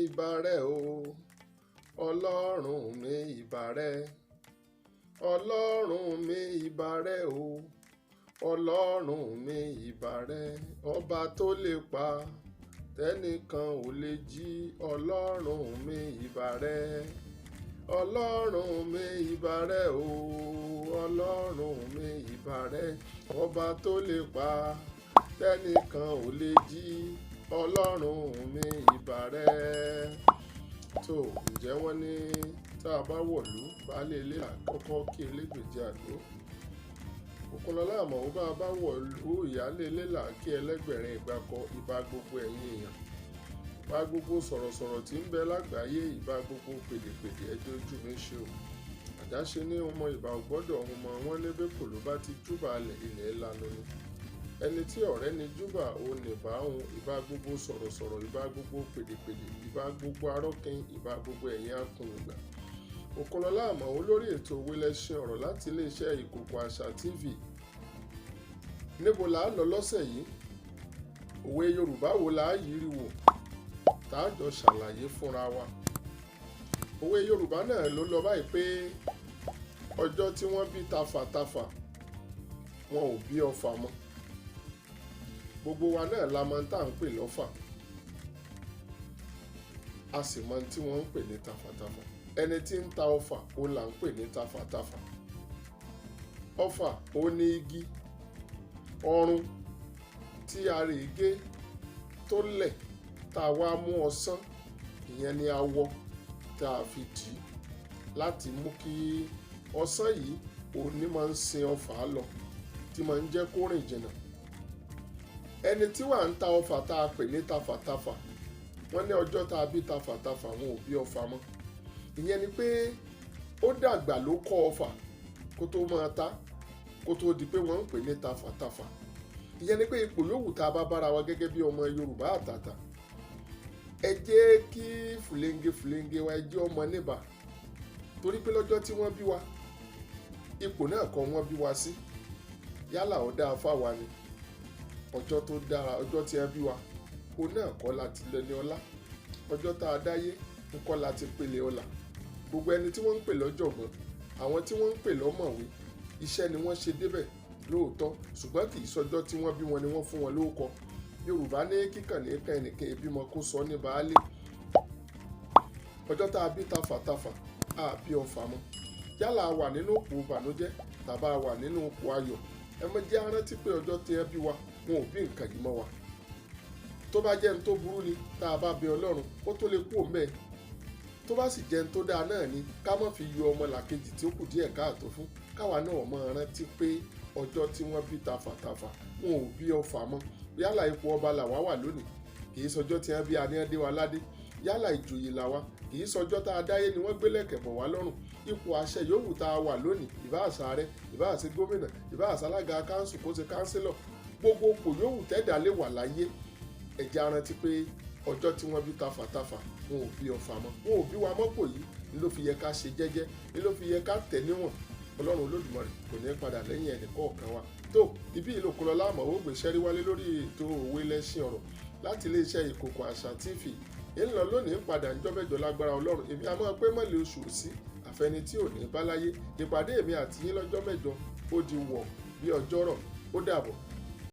ìbà rẹ o, ọlọ́run mi ìbà rẹ. Ọlọ́run mi ìbà rẹ o, ọlọ́run mi ìbà rẹ. Ọba tó lè pa tẹ́nìkan ò lè jí, ọlọ́run mi ìbà rẹ. Ọlọ́run mi ìbà rẹ o, ọlọ́run mi ìbà rẹ. Ọba tó lè pa tẹ́nìkan ò lè jí, ọlọ́run mi ìbà rẹ. tó ǹjẹ́ wọ́n ní tá a bá wọ̀lú baálé ilé àkọ́kọ́ kí elégbèje àdó. Òkunlọ́lá àmọ́ bá a bá wọ̀lú ìyálé ilé là kí ẹlẹ́gbẹ̀rin ìgbàkọ ìbà gbogbo ẹ̀yin èèyàn. Ìbà gbogbo sọ̀rọ̀sọ̀rọ̀ tí ń bẹ lágbàáyé, ìbà gbogbo pèdèpèdè ẹjọ́ ojú mi ṣe o. Àdáṣe ní ọmọ ìbà ò gbọ́dọ̀ ọmọ wọn lébé kò ló bá ti júbà ilẹ̀ lanu ni. Ẹni tí ọ̀rẹ́ ni júbà òun nìbà òun. Ìbà gbogbo sọ̀rọ̀sọ̀rọ̀, ìbà gbogbo pèdèpèdè, ìbà gbogbo arọ́kin, ìbà gbogbo ẹ̀yin akùnùgbà. Òkunlọ́lá àmọ́ olórí ètò Òwe lẹṣin ọ̀rọ̀ láti iléeṣẹ́ Ìkòkò Àṣà TV. Níbo là á lọ lọ́sẹ̀ yìí? Òwe Yorùbá wo là á yiri wò tá a jọ ṣàlàyé fúnra wa. Òwe Yorùbá náà ló lọ báyìí pé ọjọ́ tí wọ́n bí tafàtafà wọn ò bí ọfà mọ́. Gbogbo wa náà la mọ̀ tá à ń pè lọ́fà, a sì mọ̀ tí wọ́n ń pè ní tafàtafà. Ẹni tí ń ta ọfà ó là ń pè ní tafàtafà. Ọfà ó ní igi ọrùn tí a rè gé tó lẹ̀ tá a wá mú ọsán, ìyẹn ni awọ tá a fi dì í láti mú kí ọsán yìí òun ní máa ń sin ọfà lọ tí máa ń jẹ́ kó rìn jìnnà. Ẹni tí wà ń ta ọfà tá a pè ní tafàtafà, wọ́n ní ọjọ́ tá a bí tafàtafà wọn ò bí ọfà mọ́. Ìyẹn ni pé ó dàgbà ló kọ́ ọfà kó tó máa ta, kó tó di pé wọ́n ń pè ní tafàtafà. Ìyẹn ni pé ipò yòówù tá a bá bára wa gẹ́gẹ́ bí ọmọ Yorùbá àtàtà, ẹ jẹ́ kí fùlẹ́ńgẹ wa ẹ jẹ́ ọmọ níbà, torí pé lọ́jọ́ tí wọ́n bí wa ipò náà kọ́ wọ́n bí wa sí. Yálà ó dáa fáwa ni, ọjọ́ tó dára ọjọ́ tí wọ́n bí wa òun náà kọ́ láti lẹ́ni ọlá. Ọjọ́ tá a dáyé ń kọ́ láti pèlè ọlà. Gbogbo ẹni tí wọ́n ń pè lọ́jọ̀gbọ́n, àwọn tí wọ́n ń pè lọ́mọ̀wé, iṣẹ́ ni wọ́n ṣe débẹ̀ lóòótọ́, ṣùgbọ́n kì í sọjọ́ tí wọ́n bí wọn ni wọ́n fún wọn lórúkọ. Yorùbá ní kíkàn ní kan ẹnìkan ìbímọ kó sọ ní baálé. Ọjọ́ tá a bí tafàtafà a bí ọfà mọ́. Yálà a wà nínú òpó ìbànújẹ́ tàbí a wà nínú òpó ayọ̀, ẹ má jẹ́ á rántí pé ọjọ́ tí ẹ bí wa wọn ò bí nǹkan yìí mọ́ wa. Tó bá jẹ́ ní tó burú ni tá a bá bẹ Ọlọ́run ó tó lè kú òǹbẹ́. Tó bá sì jẹ́ ní tó dáa náà ni ká má fi yọ ọmọ làkejì tí ó kù díẹ̀ káàtó fún. Káwa náà máa rántí pé ọjọ́ tí wọ́n bí tafàtafà wọn ò bí ọfà mọ́. Yálà ipò ọba làwa wà lónìí, kì í sọjọ́ tí wọ́n bí adé wa ládé. Yálà ìjòyè làwa, kì í sọjọ́ tá a dáyé ni wọ́n gbé lẹ̀kẹ̀ bọ̀ wá lọ́rùn. Ipò àṣẹ yòówù tá a wà lónìí, ìbá àṣà ààrẹ, ìbá àṣẹ gómìnà, ìbá àṣà alága káńsù kó ṣe káńsílọ̀, gbogbo ipò yòówù tẹ́dà lè wà láyé, ẹ jẹ́ á rántí pé ọjọ́ tí wọ́n bí tafàtafà wọn ò bí ọfà mọ́. Wọn ò bí wa mọ́pò yìí ni ló fi yẹ ká ṣe jẹ́jẹ́, ni ló fi yẹ ká tẹ̀ níwọ̀n. Ọlọ́run Olódùmarè kò ní padà lẹ́yìn ẹnì kọ̀ọ̀kan wa. Tó ibi ìlú Òkunlọ́lá àmọ́ ó gbé ṣẹ́rí wálé lórí ètò Òwe lẹṣin ọ̀rọ̀ láti iléeṣẹ́ Ìkòkò Àṣà TV. Èyí lọ lónìí ń padà níjọ́ mẹ́jọ lágbára Ọlọ́run. Èmi a máa pé mọ́lẹ̀ oṣù sí àfẹni tí ò ní bá láyé. Ìpàdé èmi àti yín lọ́jọ́ mẹ́jọ ó di wọ̀ bí ọjọ́rọ̀. Ó dàbọ̀.